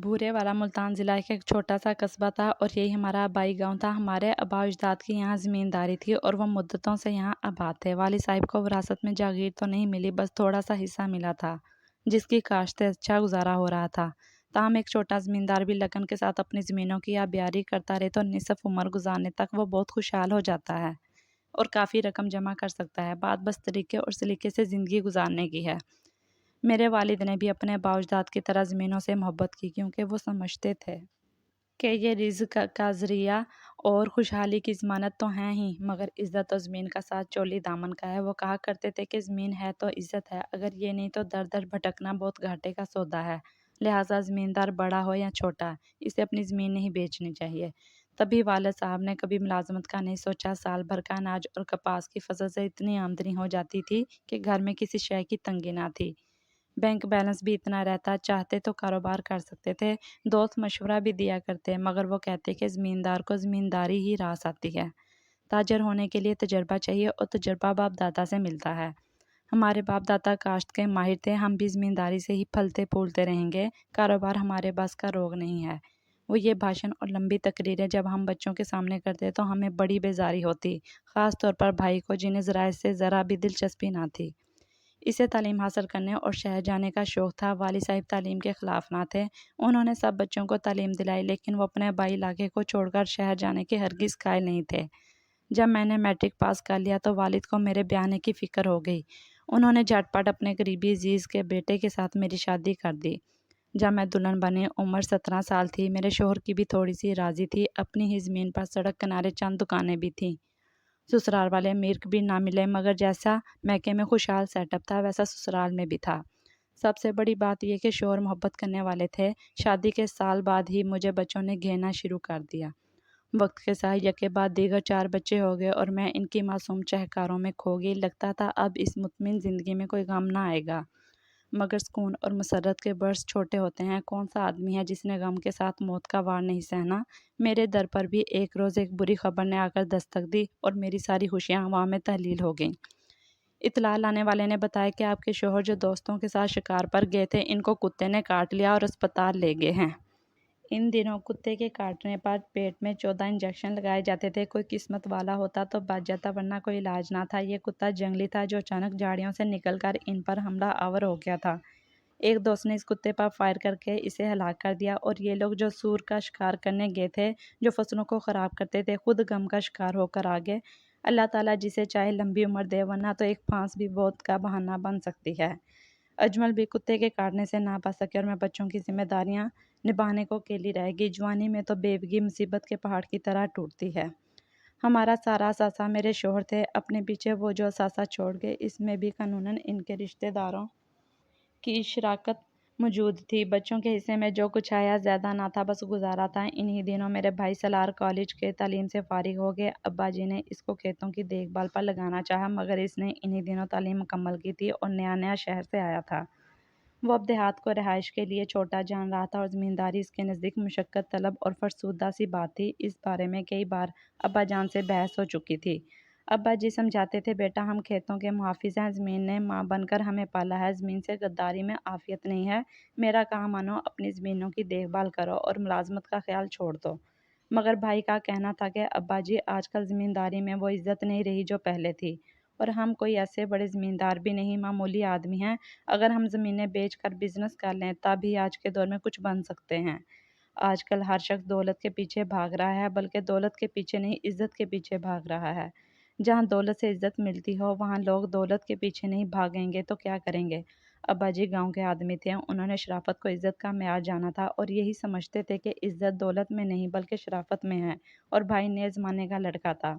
بورے والا ملتان ضلع کا ایک چھوٹا سا قصبہ تھا اور یہی ہمارا آبائی گاؤں تھا۔ ہمارے آبا اجداد کی یہاں زمینداری تھی اور وہ مدتوں سے یہاں آباد تھے۔ والد صاحب کو وراثت میں جاگیر تو نہیں ملی، بس تھوڑا سا حصہ ملا تھا جس کی کاشت سے اچھا گزارا ہو رہا تھا۔ تاہم ایک چھوٹا زمیندار بھی لگن کے ساتھ اپنی زمینوں کی آبیاری کرتا رہے تو نصف عمر گزارنے تک وہ بہت خوشحال ہو جاتا ہے اور کافی رقم جمع کر سکتا ہے۔ بات بس طریقے اور سلیقے سے زندگی گزارنے کی ہے۔ میرے والد نے بھی اپنے آبا اجداد کی طرح زمینوں سے محبت کی، کیونکہ وہ سمجھتے تھے کہ یہ رزق کا ذریعہ اور خوشحالی کی ضمانت تو ہیں ہی، مگر عزت اور زمین کا ساتھ چولی دامن کا ہے۔ وہ کہا کرتے تھے کہ زمین ہے تو عزت ہے، اگر یہ نہیں تو در در بھٹکنا بہت گھاٹے کا سودا ہے، لہٰذا زمیندار بڑا ہو یا چھوٹا، اسے اپنی زمین نہیں بیچنی چاہیے۔ تبھی والد صاحب نے کبھی ملازمت کا نہیں سوچا۔ سال بھر کا اناج اور کپاس کی فصل سے اتنی آمدنی ہو جاتی تھی کہ گھر میں کسی شے کی تنگی نہ تھی۔ بینک بیلنس بھی اتنا رہتا، چاہتے تو کاروبار کر سکتے تھے۔ دوست مشورہ بھی دیا کرتے، مگر وہ کہتے کہ زمیندار کو زمینداری ہی راس آتی ہے۔ تاجر ہونے کے لیے تجربہ چاہیے اور تجربہ باپ دادا سے ملتا ہے۔ ہمارے باپ دادا کاشت کے ماہر تھے، ہم بھی زمینداری سے ہی پھلتے پھولتے رہیں گے۔ کاروبار ہمارے بس کا روگ نہیں ہے۔ وہ یہ بھاشن اور لمبی تقریریں جب ہم بچوں کے سامنے کرتے تو ہمیں بڑی بیزاری ہوتی، خاص طور پر بھائی کو، جنہیں زراعت سے ذرا بھی دلچسپی نہ تھی۔ اسے تعلیم حاصل کرنے اور شہر جانے کا شوق تھا۔ والد صاحب تعلیم کے خلاف نہ تھے، انہوں نے سب بچوں کو تعلیم دلائی، لیکن وہ اپنے آبائی علاقے کو چھوڑ کر شہر جانے کے ہرگز قائل نہیں تھے۔ جب میں نے میٹرک پاس کر لیا تو والد کو میرے بیاہ کی فکر ہو گئی۔ انہوں نے جھٹ پٹ اپنے قریبی عزیز کے بیٹے کے ساتھ میری شادی کر دی۔ جب میں دلہن بنی، عمر 17 سال تھی۔ میرے شوہر کی بھی تھوڑی سی راضی تھی، اپنی ہی زمین پر سڑک کنارے چند دکانیں بھی تھیں۔ سسرال والے امیر بھی نہ ملے، مگر جیسا میکے میں خوشحال سیٹ اپ تھا ویسا سسرال میں بھی تھا۔ سب سے بڑی بات یہ کہ شوہر محبت کرنے والے تھے۔ شادی کے سال بعد ہی مجھے بچوں نے گھیرنا شروع کر دیا۔ وقت کے ساتھ یکے بعد دیگر 4 بچے ہو گئے اور میں ان کی معصوم چہکاروں میں کھو گئی۔ لگتا تھا اب اس مطمئن زندگی میں کوئی غم نہ آئے گا، مگر سکون اور مسرت کے برس چھوٹے ہوتے ہیں۔ کون سا آدمی ہے جس نے غم کے ساتھ موت کا وار نہیں سہنا؟ میرے در پر بھی ایک روز ایک بری خبر نے آ کر دستک دی اور میری ساری خوشیاں ہوا میں تحلیل ہو گئیں۔ اطلاع لانے والے نے بتایا کہ آپ کے شوہر جو دوستوں کے ساتھ شکار پر گئے تھے، ان کو کتے نے کاٹ لیا اور اسپتال لے گئے ہیں۔ ان دنوں کتے کے کاٹنے پر پیٹ میں 14 انجیکشن لگائے جاتے تھے۔ کوئی قسمت والا ہوتا تو بچ جاتا، ورنہ کوئی علاج نہ تھا۔ یہ کتا جنگلی تھا جو اچانک جھاڑیوں سے نکل کر ان پر حملہ آور ہو گیا تھا۔ ایک دوست نے اس کتے پر فائر کر کے اسے ہلاک کر دیا اور یہ لوگ جو سور کا شکار کرنے گئے تھے، جو فصلوں کو خراب کرتے تھے، خود غم کا شکار ہو کر آ گئے۔ اللہ تعالیٰ جسے چاہے لمبی عمر دے، ورنہ تو ایک پھانس بھی موت کا بہانہ بن سکتی ہے۔ اجمل بھی کتے کے کاٹنے سے نہ بچ سکے اور میں بچوں کی ذمہ داریاں نبھانے کو اکیلی رہ گئی۔ جوانی میں تو بیوگی مصیبت کے پہاڑ کی طرح ٹوٹتی ہے۔ ہمارا سارا اثاثہ میرے شوہر تھے، اپنے پیچھے وہ جو اثاثہ چھوڑ گئے، اس میں بھی قانوناً ان کے رشتہ داروں کی شراکت موجود تھی۔ بچوں کے حصے میں جو کچھ آیا زیادہ نہ تھا، بس گزارا تھا۔ انہی دنوں میرے بھائی سالار کالج کے تعلیم سے فارغ ہو گئے۔ ابا جی نے اس کو کھیتوں کی دیکھ بھال پر لگانا چاہا، مگر اس نے انہی دنوں تعلیم مکمل کی تھی اور نیا نیا شہر سے آیا تھا۔ وہ اب دیہات کو رہائش کے لیے چھوٹا جان رہا تھا اور زمینداری اس کے نزدیک مشقت طلب اور فرسودہ سی بات تھی۔ اس بارے میں کئی بار ابا جان سے بحث ہو چکی تھی۔ ابا جی سمجھاتے تھے، بیٹا ہم کھیتوں کے محافظ ہیں، زمین نے ماں بن کر ہمیں پالا ہے، زمین سے غداری میں عافیت نہیں ہے۔ میرا کہا مانو، اپنی زمینوں کی دیکھ بھال کرو اور ملازمت کا خیال چھوڑ دو۔ مگر بھائی کا کہنا تھا کہ ابا جی آج کل زمینداری میں وہ عزت نہیں رہی جو پہلے تھی، اور ہم کوئی ایسے بڑے زمیندار بھی نہیں، معمولی آدمی ہیں۔ اگر ہم زمینیں بیچ کر بزنس کر لیں تب ہی آج کے دور میں کچھ بن سکتے ہیں۔ آج کل ہر شخص دولت کے پیچھے بھاگ رہا ہے، بلکہ دولت کے پیچھے نہیں، عزت کے پیچھے بھاگ رہا ہے۔ جہاں دولت سے عزت ملتی ہو، وہاں لوگ دولت کے پیچھے نہیں بھاگیں گے تو کیا کریں گے؟ ابا جی گاؤں کے آدمی تھے، انہوں نے شرافت کو عزت کا معیار جانا تھا اور یہی سمجھتے تھے کہ عزت دولت میں نہیں بلکہ شرافت میں ہے، اور بھائی نئے زمانے کا لڑکا تھا۔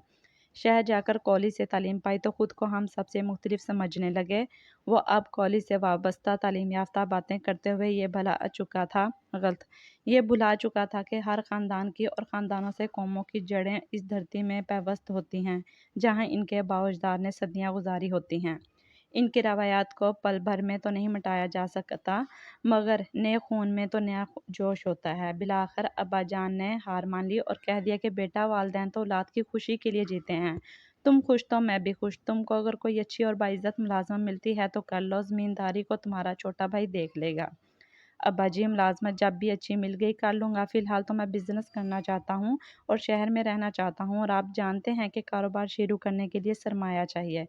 شہر جا کر کالج سے تعلیم پائی تو خود کو ہم سب سے مختلف سمجھنے لگے۔ وہ اب کالج سے وابستہ تعلیم یافتہ باتیں کرتے ہوئے یہ بھلا چکا تھا کہ ہر خاندان کی اور خاندانوں سے قوموں کی جڑیں اس دھرتی میں پیوست ہوتی ہیں جہاں ان کے آباء و اجداد نے صدیاں گزاری ہوتی ہیں۔ ان کی روایات کو پل بھر میں تو نہیں مٹایا جا سکتا، مگر نئے خون میں تو نیا جوش ہوتا ہے۔ بالآخر ابا جان نے ہار مان لی اور کہہ دیا کہ بیٹا، والدین تو اولاد کی خوشی کے لیے جیتے ہیں، تم خوش تو میں بھی خوش۔ تم کو اگر کوئی اچھی اور باعزت ملازمت ملتی ہے تو کر لو، زمینداری کو تمہارا چھوٹا بھائی دیکھ لے گا۔ ابا جی ملازمت جب بھی اچھی مل گئی کر لوں گا، فی الحال تو میں بزنس کرنا چاہتا ہوں اور شہر میں رہنا چاہتا ہوں، اور آپ جانتے ہیں کہ کاروبار شروع کرنے کے لیے سرمایہ چاہیے۔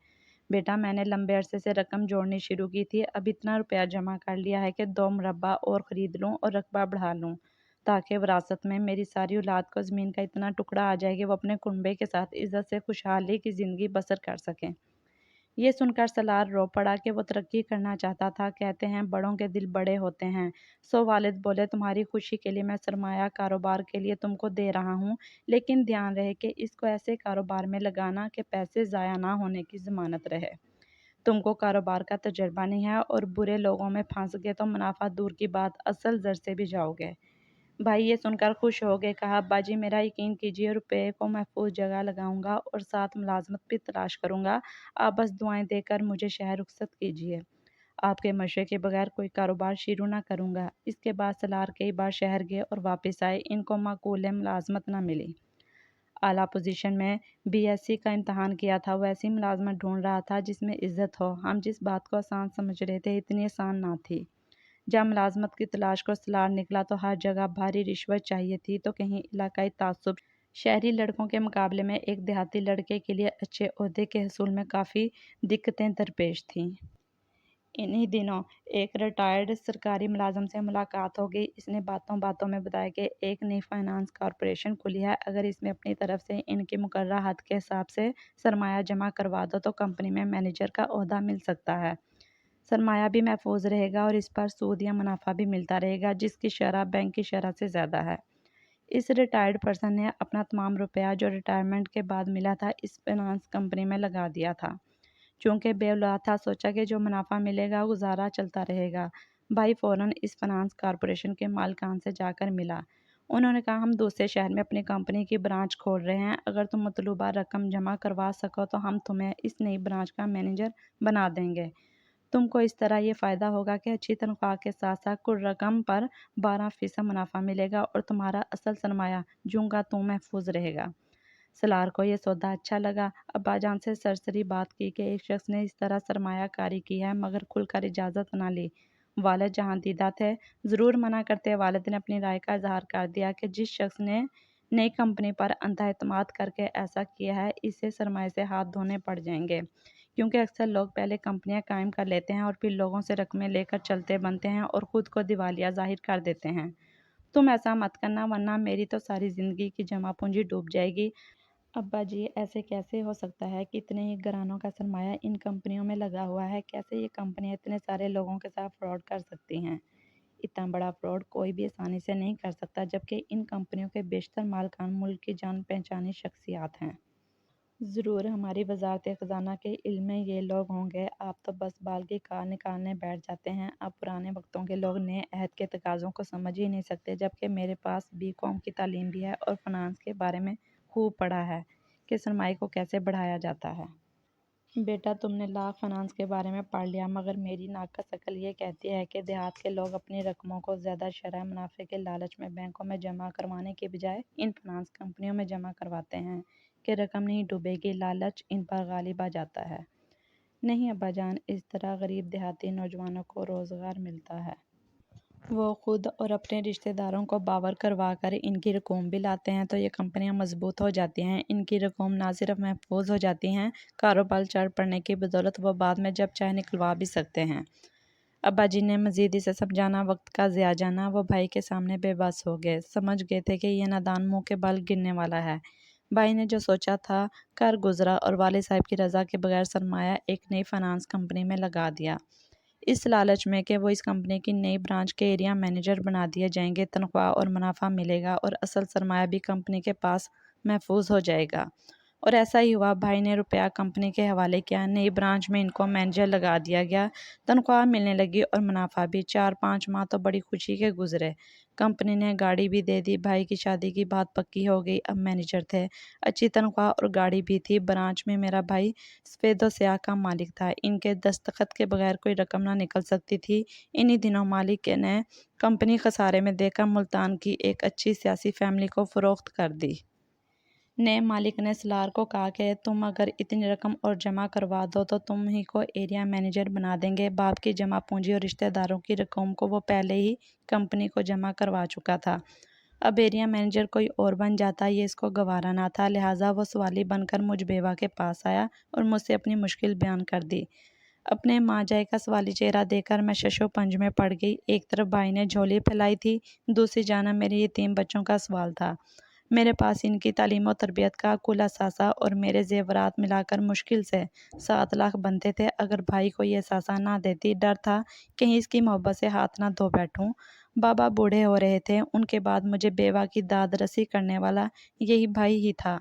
بیٹا میں نے لمبے عرصے سے رقم جوڑنی شروع کی تھی، اب اتنا روپیہ جمع کر لیا ہے کہ 2 مربع اور خرید لوں اور رقبہ بڑھا لوں، تاکہ وراثت میں میری ساری اولاد کو زمین کا اتنا ٹکڑا آ جائے کہ وہ اپنے کنبے کے ساتھ عزت سے خوشحالی کی زندگی بسر کر سکیں۔ یہ سن کر سلار رو پڑا کہ وہ ترقی کرنا چاہتا تھا، کہتے ہیں بڑوں کے دل بڑے ہوتے ہیں۔ سو والد بولے تمہاری خوشی کے لیے میں سرمایہ کاروبار کے لیے تم کو دے رہا ہوں، لیکن دھیان رہے کہ اس کو ایسے کاروبار میں لگانا کہ پیسے ضائع نہ ہونے کی ضمانت رہے۔ تم کو کاروبار کا تجربہ نہیں ہے اور برے لوگوں میں پھنس گئے تو منافع دور کی بات اصل زر سے بھی جاؤ گے۔ بھائی یہ سن کر خوش ہو گئے، کہا ابا جی میرا یقین کیجیے، روپے کو محفوظ جگہ لگاؤں گا اور ساتھ ملازمت بھی تلاش کروں گا، آپ بس دعائیں دے کر مجھے شہر رخصت کیجیے۔ آپ کے مشورے کے بغیر کوئی کاروبار شروع نہ کروں گا۔ اس کے بعد سلار کئی بار شہر گئے اور واپس آئے، ان کو معقول ملازمت نہ ملی۔ اعلیٰ پوزیشن میں BSc کا امتحان کیا تھا، وہ ایسی ملازمت ڈھونڈ رہا تھا جس میں عزت ہو۔ ہم جس بات کو آسان سمجھ رہے تھے اتنی آسان نہ تھی۔ جب ملازمت کی تلاش کو سلار نکلا تو ہر جگہ بھاری رشوت چاہیے تھی، تو کہیں علاقائی تعصب، شہری لڑکوں کے مقابلے میں ایک دیہاتی لڑکے کے لیے اچھے عہدے کے حصول میں کافی دقتیں درپیش تھیں۔ انہی دنوں ایک ریٹائرڈ سرکاری ملازم سے ملاقات ہو گئی۔ اس نے باتوں باتوں میں بتایا کہ ایک نئی فائنانس کارپوریشن کھلی ہے، اگر اس میں اپنی طرف سے ان کی مقررہ حد کے حساب سے سرمایہ جمع کروا دو تو کمپنی میں مینیجر کا عہدہ مل سکتا ہے، سرمایہ بھی محفوظ رہے گا اور اس پر سود یا منافع بھی ملتا رہے گا جس کی شرح بینک کی شرح سے زیادہ ہے۔ اس ریٹائرڈ پرسن نے اپنا تمام روپیہ جو ریٹائرمنٹ کے بعد ملا تھا اس فائنانس کمپنی میں لگا دیا تھا۔ چونکہ بے اولاد تھا، سوچا کہ جو منافع ملے گا گزارا چلتا رہے گا۔ بھائی فوراً اس فائنانس کارپوریشن کے مالکان سے جا کر ملا۔ انہوں نے کہا ہم دوسرے شہر میں اپنی کمپنی کی برانچ کھول رہے ہیں، اگر تم مطلوبہ رقم جمع کروا سکو تو ہم تمہیں اس نئی برانچ کا مینیجر بنا دیں گے۔ تم کو اس طرح یہ فائدہ ہوگا کہ اچھی تنخواہ کے ساتھ ساتھ کل رقم پر 12% منافع ملے گا اور تمہارا اصل سرمایہ جوں کا توں محفوظ رہے گا۔ سلار کو یہ سودا اچھا لگا۔ ابا جان سے سرسری بات کی کہ ایک شخص نے اس طرح سرمایہ کاری کی ہے مگر کھل کر اجازت نہ لی۔ والد جہاں دیدہ تھے، ضرور منع کرتے، والد نے اپنی رائے کا اظہار کر دیا کہ جس شخص نے نئی کمپنی پر اندھا اعتماد کر کے ایسا کیا ہے اسے سرمایہ سے ہاتھ دھونے پڑ جائیں گے، کیونکہ اکثر لوگ پہلے کمپنیاں قائم کر لیتے ہیں اور پھر لوگوں سے رقمیں لے کر چلتے بنتے ہیں اور خود کو دیوالیہ ظاہر کر دیتے ہیں۔ تم ایسا مت کرنا ورنہ میری تو ساری زندگی کی جمع پونجی ڈوب جائے گی۔ ابا جی ایسے کیسے ہو سکتا ہے کہ اتنے ہی گھرانوں کا سرمایہ ان کمپنیوں میں لگا ہوا ہے؟ کیسے یہ کمپنیاں اتنے سارے لوگوں کے ساتھ فراڈ کر سکتی ہیں؟ اتنا بڑا فراڈ کوئی بھی آسانی سے نہیں کر سکتا، جبکہ ان کمپنیوں کے بیشتر مالکان ملک کی جان پہچانی شخصیات ہیں۔ ضرور ہماری وزارت خزانہ کے علم میں یہ لوگ ہوں گے، آپ تو بس بال کی کار نکالنے بیٹھ جاتے ہیں۔ اب پرانے وقتوں کے لوگ نئے عہد کے تقاضوں کو سمجھ ہی نہیں سکتے، جبکہ میرے پاس BCom کی تعلیم بھی ہے اور فنانس کے بارے میں خوب پڑھا ہے کہ سرمایہ کو کیسے بڑھایا جاتا ہے۔ بیٹا تم نے لاکھ فنانس کے بارے میں پڑھ لیا، مگر میری ناقص عقل یہ کہتی ہے کہ دیہات کے لوگ اپنی رقموں کو زیادہ شرح منافع کے لالچ میں بینکوں میں جمع کروانے کے بجائے ان فنانس کمپنیوں میں جمع کرواتے ہیں کہ رقم نہیں ڈوبے گی، لالچ ان پر غالب آ جاتا ہے۔ نہیں ابا جان، اس طرح غریب دیہاتی نوجوانوں کو روزگار ملتا ہے۔ وہ خود اور اپنے رشتہ داروں کو باور کروا کر ان کی رقوم بھی لاتے ہیں تو یہ کمپنیاں مضبوط ہو جاتی ہیں، ان کی رقوم نہ صرف محفوظ ہو جاتی ہیں، کاروبار چڑھ پڑنے کی بدولت وہ بعد میں جب چاہے نکلوا بھی سکتے ہیں۔ ابا جی نے مزید اسے سمجھانا وقت کا ضیاع جانا، وہ بھائی کے سامنے بے بس ہو گئے، سمجھ گئے تھے کہ یہ نادان منہ کے بل گرنے والا ہے۔ بھائی نے جو سوچا تھا کر گزرا اور والد صاحب کی رضا کے بغیر سرمایہ ایک نئی فائنانس کمپنی میں لگا دیا، اس لالچ میں کہ وہ اس کمپنی کی نئی برانچ کے ایریا مینیجر بنا دیے جائیں گے، تنخواہ اور منافع ملے گا اور اصل سرمایہ بھی کمپنی کے پاس محفوظ ہو جائے گا۔ اور ایسا ہی ہوا، بھائی نے روپیہ کمپنی کے حوالے کیا، نئی برانچ میں ان کو مینیجر لگا دیا گیا، تنخواہ ملنے لگی اور منافع بھی۔ 4-5 ماہ تو بڑی خوشی کے گزرے، کمپنی نے گاڑی بھی دے دی، بھائی کی شادی کی بات پکی ہو گئی، اب مینیجر تھے، اچھی تنخواہ اور گاڑی بھی تھی، برانچ میں میرا بھائی سفید و سیاہ کا مالک تھا، ان کے دستخط کے بغیر کوئی رقم نہ نکل سکتی تھی۔ انہی دنوں مالک نے کمپنی خسارے میں دیکھ کر ملتان کی ایک اچھی سیاسی فیملی کو فروخت کر دی۔ نئے مالک نے سالار کو کہا کہ تم اگر اتنی رقم اور جمع کروا دو تو تم ہی کو ایریا مینیجر بنا دیں گے۔ باپ کی جمع پونجی اور رشتہ داروں کی رقم کو وہ پہلے ہی کمپنی کو جمع کروا چکا تھا۔ اب ایریا مینیجر کوئی اور بن جاتا، یہ اس کو گوارا نہ تھا، لہٰذا وہ سوالی بن کر مجھ بیوہ کے پاس آیا اور مجھ سے اپنی مشکل بیان کر دی۔ اپنے ماں جائے کا سوالی چہرہ دیکھ کر میں شش و پنج میں پڑ گئی۔ ایک طرف بھائی نے جھولی پھیلائی تھی، دوسری جانب میرے یتیم بچوں کا سوال تھا۔ میرے پاس ان کی تعلیم و تربیت کا کل اثاثہ اور میرے زیورات ملا کر مشکل سے 7 لاکھ بنتے تھے۔ اگر بھائی کو یہ اثاثہ نہ دیتی، ڈر تھا کہیں اس کی محبت سے ہاتھ نہ دھو بیٹھوں۔ بابا بوڑھے ہو رہے تھے، ان کے بعد مجھے بیوہ کی داد رسی کرنے والا یہی بھائی ہی تھا۔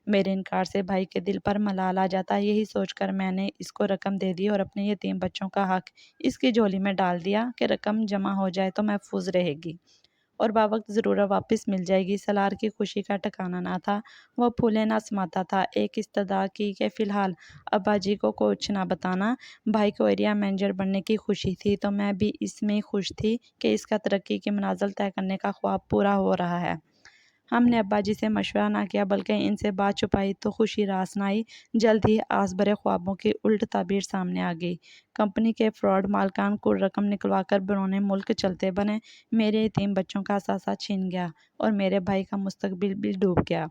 میرے انکار سے بھائی کے دل پر ملال آ جاتا، یہی سوچ کر میں نے اس کو رقم دے دی اور اپنے یتیم بچوں کا حق اس کی جھولی میں ڈال دیا کہ رقم جمع ہو جائے تو محفوظ رہے گی اور باوقت ضرورت واپس مل جائے گی۔ سالار کی خوشی کا ٹھکانہ نہ تھا، وہ پھولے نہ سماتا تھا۔ ایک استدعا کی کہ فی الحال ابا جی کو کچھ نہ بتانا۔ بھائی کو ایریا مینیجر بننے کی خوشی تھی تو میں بھی اس میں خوش تھی کہ اس کا ترقی کی منازل طے کرنے کا خواب پورا ہو رہا ہے۔ ہم نے ابا جی سے مشورہ نہ کیا بلکہ ان سے بات چھپائی تو خوشی راس نہ آئی۔ جلد ہی آس بھرے خوابوں کی الٹ تعبیر سامنے آ گئی۔ کمپنی کے فراڈ مالکان کل رقم نکلوا کر بیرون ملک چلتے بنے، میرے یتیم بچوں کا اثاثہ چھین گیا اور میرے بھائی کا مستقبل بھی ڈوب گیا۔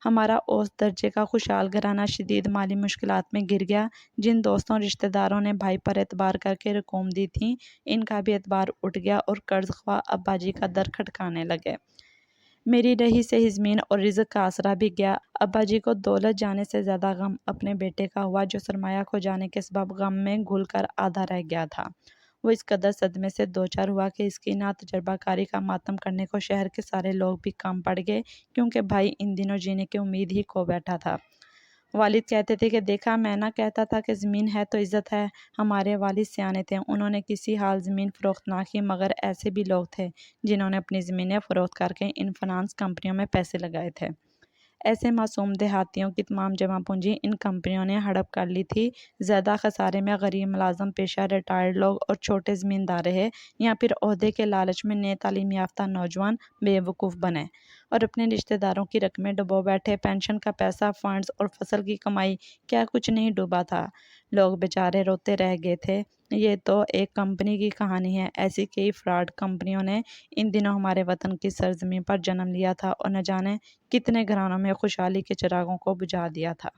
ہمارا اوسط درجے کا خوشحال گھرانہ شدید مالی مشکلات میں گر گیا۔ جن دوستوں رشتہ داروں نے بھائی پر اعتبار کر کے رقوم دی تھی، ان کا بھی اعتبار اٹھ گیا اور قرض خواہ ابا جی کا در کھٹکانے لگے۔ میری رہی سہی زمین اور رزق کا آسرا بھی گیا۔ ابا جی کو دولت جانے سے زیادہ غم اپنے بیٹے کا ہوا، جو سرمایہ کھو جانے کے سبب غم میں گھل کر آدھا رہ گیا تھا۔ وہ اس قدر صدمے سے دوچار ہوا کہ اس کی ناتجربہ کاری کا ماتم کرنے کو شہر کے سارے لوگ بھی کم پڑ گئے، کیونکہ بھائی ان دنوں جینے کی امید ہی کھو بیٹھا تھا۔ والد کہتے تھے کہ دیکھا، میں نہ کہتا تھا کہ زمین ہے تو عزت ہے۔ ہمارے والد سیانے تھے، انہوں نے کسی حال زمین فروخت نہ کی، مگر ایسے بھی لوگ تھے جنہوں نے اپنی زمینیں فروخت کر کے ان فنانس کمپنیوں میں پیسے لگائے تھے۔ ایسے معصوم دیہاتیوں کی تمام جمع پونجی ان کمپنیوں نے ہڑپ کر لی تھی۔ زیادہ خسارے میں غریب ملازم پیشہ ریٹائرڈ لوگ اور چھوٹے زمیندار رہے، یا پھر عہدے کے لالچ میں نئے تعلیم یافتہ نوجوان بے وقوف بنے اور اپنے رشتہ داروں کی رقمیں ڈبو بیٹھے۔ پینشن کا پیسہ، فنڈز اور فصل کی کمائی، کیا کچھ نہیں ڈوبا تھا؟ لوگ بیچارے روتے رہ گئے تھے۔ یہ تو ایک کمپنی کی کہانی ہے، ایسی کئی فراڈ کمپنیوں نے ان دنوں ہمارے وطن کی سرزمین پر جنم لیا تھا اور نہ جانے کتنے گھرانوں میں خوشحالی کے چراغوں کو بجھا دیا تھا۔